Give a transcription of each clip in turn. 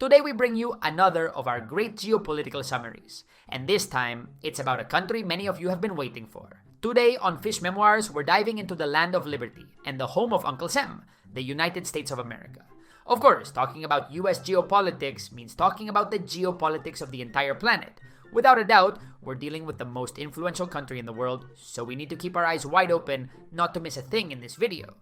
Today we bring you another of our great geopolitical summaries, and this time it's about a country many of you have been waiting for. Today on Fish Memoirs, we're diving into the land of liberty and the home of Uncle Sam, the United States of America. Of course, talking about US geopolitics means talking about the geopolitics of the entire planet. Without a doubt, we're dealing with the most influential country in the world, so we need to keep our eyes wide open not to miss a thing in this video.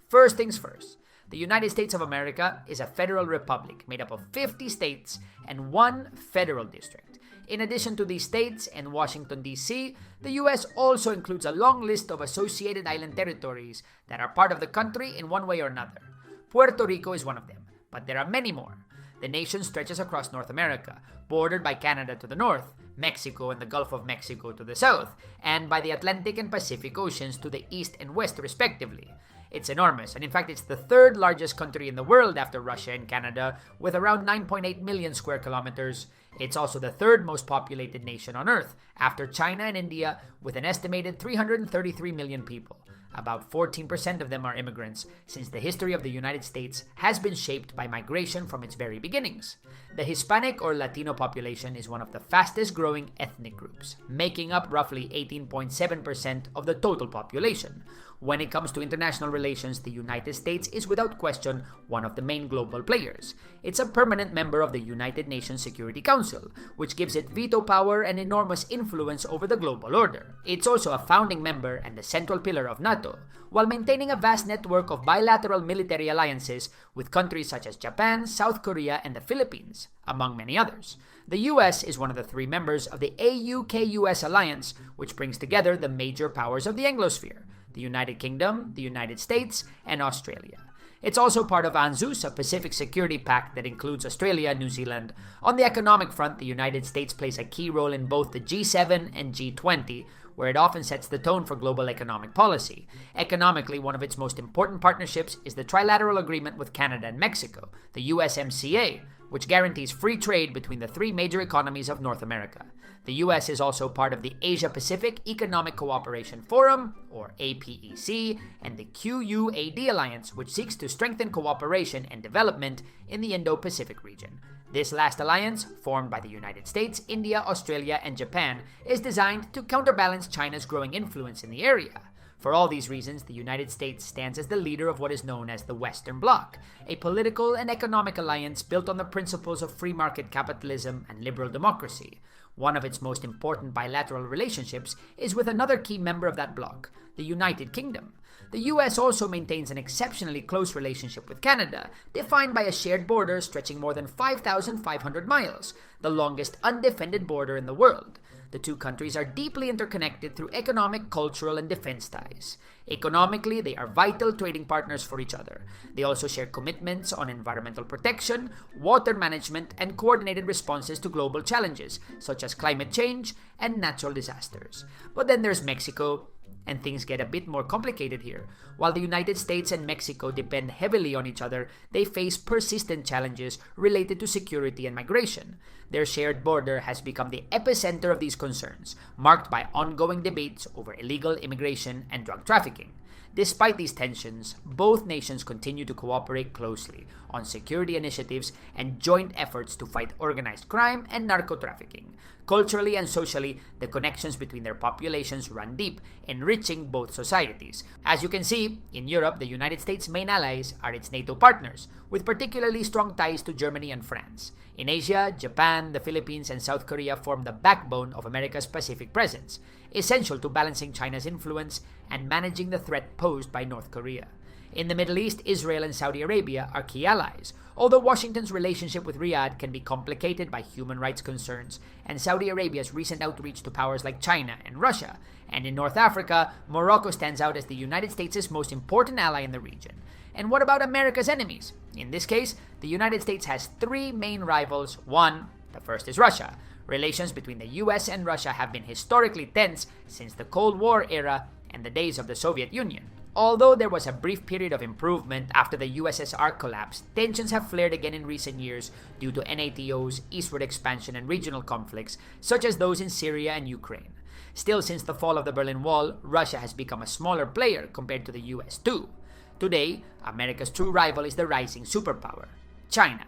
First things first. The United States of America is a federal republic made up of 50 states and one federal district. In addition to these states and Washington, D.C., the U.S. also includes a long list of associated island territories that are part of the country in one way or another. Puerto Rico is one of them, but there are many more. The nation stretches across North America, bordered by Canada to the north, Mexico and the Gulf of Mexico to the south, and by the Atlantic and Pacific Oceans to the east and west respectively. It's enormous, and in fact it's the third largest country in the world after Russia and Canada, with around 9.8 million square kilometers. It's also the third most populated nation on Earth, after China and India, with an estimated 333 million people. About 14% of them are immigrants, since the history of the United States has been shaped by migration from its very beginnings. The Hispanic or Latino population is one of the fastest growing ethnic groups, making up roughly 18.7% of the total population. When it comes to international relations, the United States is without question one of the main global players. It's a permanent member of the United Nations Security Council, which gives it veto power and enormous influence over the global order. It's also a founding member and the central pillar of NATO, while maintaining a vast network of bilateral military alliances with countries such as Japan, South Korea, and the Philippines, among many others. The US is one of the three members of the AUKUS alliance, which brings together the major powers of the Anglosphere: the United Kingdom, the United States, and Australia. It's also part of ANZUS, a Pacific Security Pact that includes Australia and New Zealand. On the economic front, the United States plays a key role in both the G7 and G20, where it often sets the tone for global economic policy. Economically, one of its most important partnerships is the trilateral agreement with Canada and Mexico, the USMCA, which guarantees free trade between the three major economies of North America. The U.S. is also part of the Asia-Pacific Economic Cooperation Forum, or APEC, and the QUAD Alliance, which seeks to strengthen cooperation and development in the Indo-Pacific region. This last alliance, formed by the United States, India, Australia, and Japan, is designed to counterbalance China's growing influence in the area. For all these reasons, the United States stands as the leader of what is known as the Western Bloc, a political and economic alliance built on the principles of free market capitalism and liberal democracy. One of its most important bilateral relationships is with another key member of that bloc, the United Kingdom. The US also maintains an exceptionally close relationship with Canada, defined by a shared border stretching more than 5,500 miles, the longest undefended border in the world. The two countries are deeply interconnected through economic, cultural, and defense ties. Economically, they are vital trading partners for each other. They also share commitments on environmental protection, water management, and coordinated responses to global challenges, such as climate change and natural disasters. But then there's Mexico, and things get a bit more complicated here. While the United States and Mexico depend heavily on each other, they face persistent challenges related to security and migration. Their shared border has become the epicenter of these concerns, marked by ongoing debates over illegal immigration and drug trafficking. Despite these tensions, both nations continue to cooperate closely on security initiatives and joint efforts to fight organized crime and narco-trafficking. Culturally and socially, the connections between their populations run deep, enriching both societies. As you can see, in Europe, the United States' main allies are its NATO partners, with particularly strong ties to Germany and France. In Asia, Japan, the Philippines, and South Korea form the backbone of America's Pacific presence, essential to balancing China's influence and managing the threat posed by North Korea. In the Middle East, Israel and Saudi Arabia are key allies, although Washington's relationship with Riyadh can be complicated by human rights concerns and Saudi Arabia's recent outreach to powers like China and Russia. And in North Africa, Morocco stands out as the United States' most important ally in the region. And what about America's enemies? In this case, the United States has three main rivals. The first is Russia. Relations between the US and Russia have been historically tense since the Cold War era and the days of the Soviet Union. Although there was a brief period of improvement after the USSR collapsed, tensions have flared again in recent years due to NATO's eastward expansion and regional conflicts, such as those in Syria and Ukraine. Still, since the fall of the Berlin Wall, Russia has become a smaller player compared to the US too. Today, America's true rival is the rising superpower, China.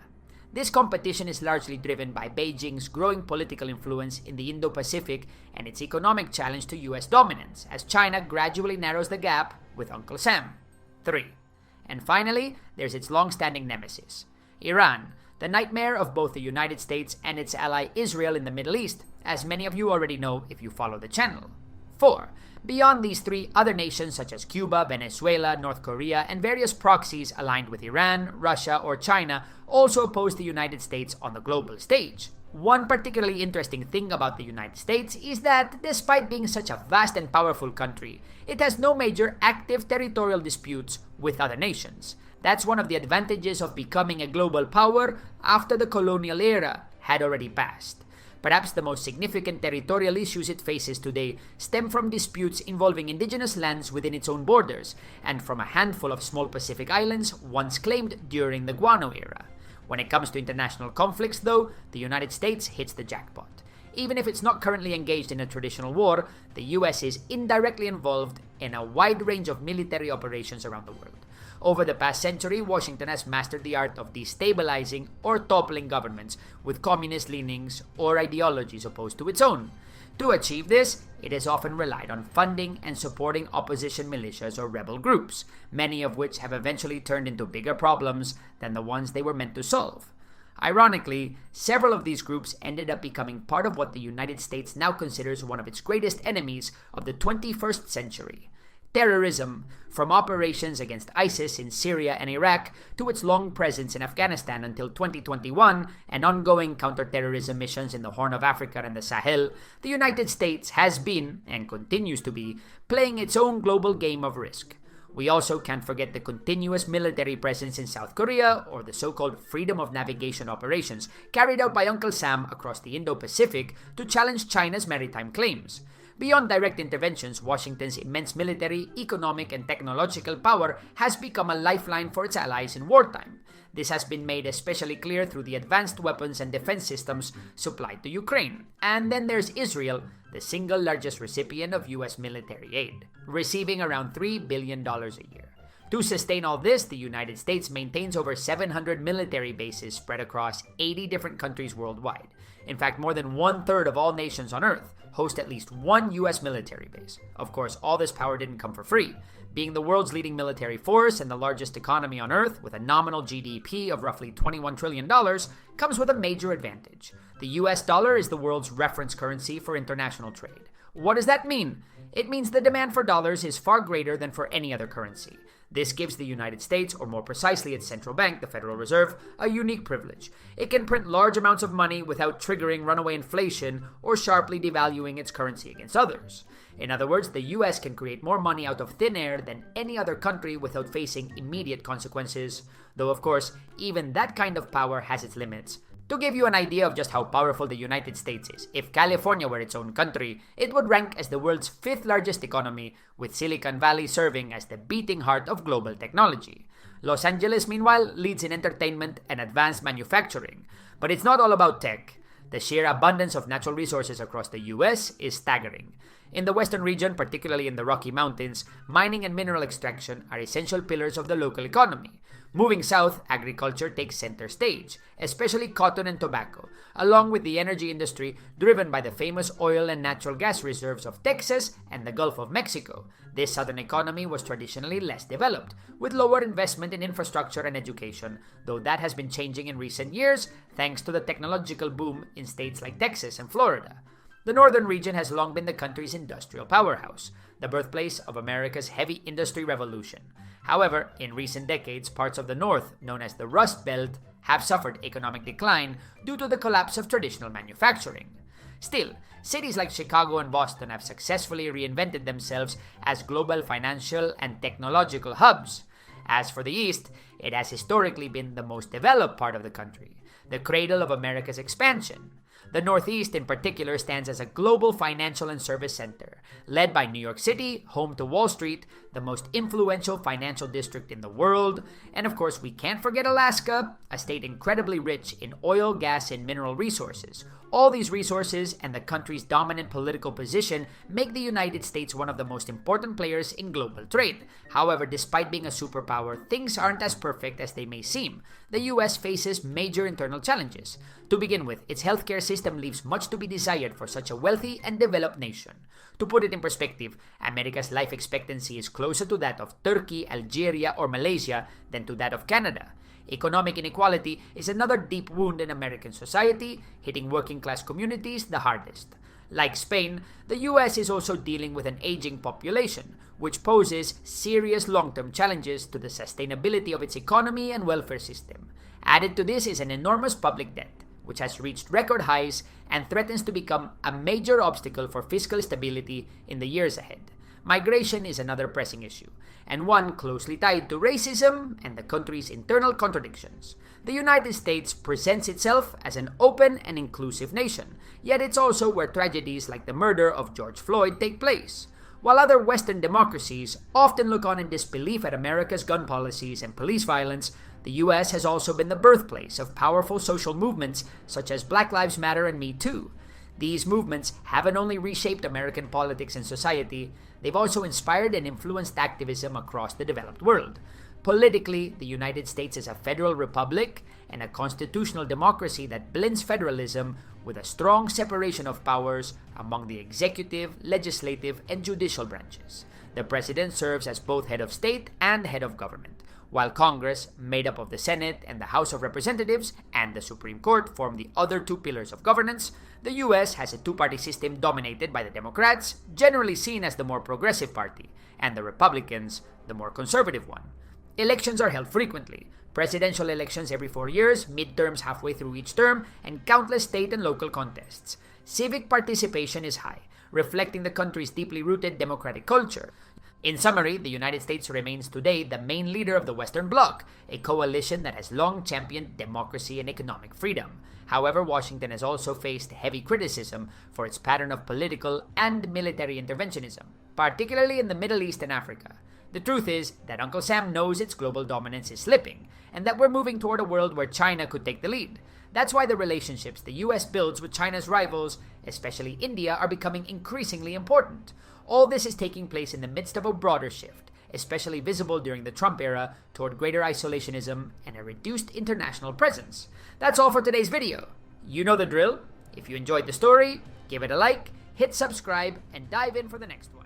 This competition is largely driven by Beijing's growing political influence in the Indo-Pacific and its economic challenge to US dominance, as China gradually narrows the gap with Uncle Sam. 3. And finally, there's its long-standing nemesis, Iran, the nightmare of both the United States and its ally Israel in the Middle East, as many of you already know if you follow the channel. 4. Beyond these three, other nations such as Cuba, Venezuela, North Korea, and various proxies aligned with Iran, Russia, or China also oppose the United States on the global stage. One particularly interesting thing about the United States is that, despite being such a vast and powerful country, it has no major active territorial disputes with other nations. That's one of the advantages of becoming a global power after the colonial era had already passed. Perhaps the most significant territorial issues it faces today stem from disputes involving indigenous lands within its own borders, and from a handful of small Pacific islands once claimed during the Guano era. When it comes to international conflicts, though, the United States hits the jackpot. Even if it's not currently engaged in a traditional war, the US is indirectly involved in a wide range of military operations around the world. Over the past century, Washington has mastered the art of destabilizing or toppling governments with communist leanings or ideologies opposed to its own. To achieve this, it has often relied on funding and supporting opposition militias or rebel groups, many of which have eventually turned into bigger problems than the ones they were meant to solve. Ironically, several of these groups ended up becoming part of what the United States now considers one of its greatest enemies of the 21st century. Terrorism, from operations against ISIS in Syria and Iraq to its long presence in Afghanistan until 2021 and ongoing counterterrorism missions in the Horn of Africa and the Sahel, the United States has been, and continues to be, playing its own global game of risk. We also can't forget the continuous military presence in South Korea, or the so-called freedom of navigation operations carried out by Uncle Sam across the Indo-Pacific to challenge China's maritime claims. Beyond direct interventions, Washington's immense military, economic, and technological power has become a lifeline for its allies in wartime. This has been made especially clear through the advanced weapons and defense systems supplied to Ukraine. And then there's Israel, the single largest recipient of US military aid, receiving around $3 billion a year. To sustain all this, the United States maintains over 700 military bases spread across 80 different countries worldwide. In fact, more than 1/3 of all nations on Earth host at least one US military base. Of course, all this power didn't come for free. Being the world's leading military force and the largest economy on Earth, with a nominal GDP of roughly $21 trillion, comes with a major advantage. The US dollar is the world's reference currency for international trade. What does that mean? It means the demand for dollars is far greater than for any other currency. This gives the United States, or more precisely its central bank, the Federal Reserve, a unique privilege. It can print large amounts of money without triggering runaway inflation or sharply devaluing its currency against others. In other words, the US can create more money out of thin air than any other country without facing immediate consequences, though of course, even that kind of power has its limits. To give you an idea of just how powerful the United States is, if California were its own country, it would rank as the world's 5th largest economy, with Silicon Valley serving as the beating heart of global technology. Los Angeles, meanwhile, leads in entertainment and advanced manufacturing. But it's not all about tech. The sheer abundance of natural resources across the US is staggering. In the western region, particularly in the Rocky Mountains, mining and mineral extraction are essential pillars of the local economy. Moving south, agriculture takes center stage, especially cotton and tobacco, along with the energy industry driven by the famous oil and natural gas reserves of Texas and the Gulf of Mexico. This southern economy was traditionally less developed, with lower investment in infrastructure and education, though that has been changing in recent years thanks to the technological boom in states like Texas and Florida. The northern region has long been the country's industrial powerhouse, the birthplace of America's heavy industry revolution. However, in recent decades, parts of the north, known as the Rust Belt, have suffered economic decline due to the collapse of traditional manufacturing. Still, cities like Chicago and Boston have successfully reinvented themselves as global financial and technological hubs. As for the East, it has historically been the most developed part of the country, the cradle of America's expansion. The Northeast in particular stands as a global financial and service center, led by New York City, home to Wall Street, the most influential financial district in the world, and of course we can't forget Alaska, a state incredibly rich in oil, gas, and mineral resources. All these resources and the country's dominant political position make the United States one of the most important players in global trade. However, despite being a superpower, things aren't as perfect as they may seem. The US faces major internal challenges. To begin with, its healthcare system leaves much to be desired for such a wealthy and developed nation. To put it in perspective, America's life expectancy is closer to that of Turkey, Algeria, or Malaysia than to that of Canada. Economic inequality is another deep wound in American society, hitting working-class communities the hardest. Like Spain, the US is also dealing with an aging population, which poses serious long-term challenges to the sustainability of its economy and welfare system. Added to this is an enormous public debt, which has reached record highs and threatens to become a major obstacle for fiscal stability in the years ahead. Migration is another pressing issue, and one closely tied to racism and the country's internal contradictions. The United States presents itself as an open and inclusive nation, yet it's also where tragedies like the murder of George Floyd take place. While other Western democracies often look on in disbelief at America's gun policies and police violence, the US has also been the birthplace of powerful social movements such as Black Lives Matter and Me Too. These movements haven't only reshaped American politics and society, they've also inspired and influenced activism across the developed world. Politically, the United States is a federal republic and a constitutional democracy that blends federalism with a strong separation of powers among the executive, legislative, and judicial branches. The president serves as both head of state and head of government, while Congress, made up of the Senate and the House of Representatives, and the Supreme Court form the other two pillars of governance. The US has a two-party system dominated by the Democrats, generally seen as the more progressive party, and the Republicans, the more conservative one. Elections are held frequently. Presidential elections every 4 years, midterms halfway through each term, and countless state and local contests. Civic participation is high, reflecting the country's deeply rooted democratic culture. In summary, the United States remains today the main leader of the Western Bloc, a coalition that has long championed democracy and economic freedom. However, Washington has also faced heavy criticism for its pattern of political and military interventionism, particularly in the Middle East and Africa. The truth is that Uncle Sam knows its global dominance is slipping, and that we're moving toward a world where China could take the lead. That's why the relationships the US builds with China's rivals, especially India, are becoming increasingly important. All this is taking place in the midst of a broader shift, especially visible during the Trump era, toward greater isolationism and a reduced international presence. That's all for today's video. You know the drill. If you enjoyed the story, give it a like, hit subscribe, and dive in for the next one.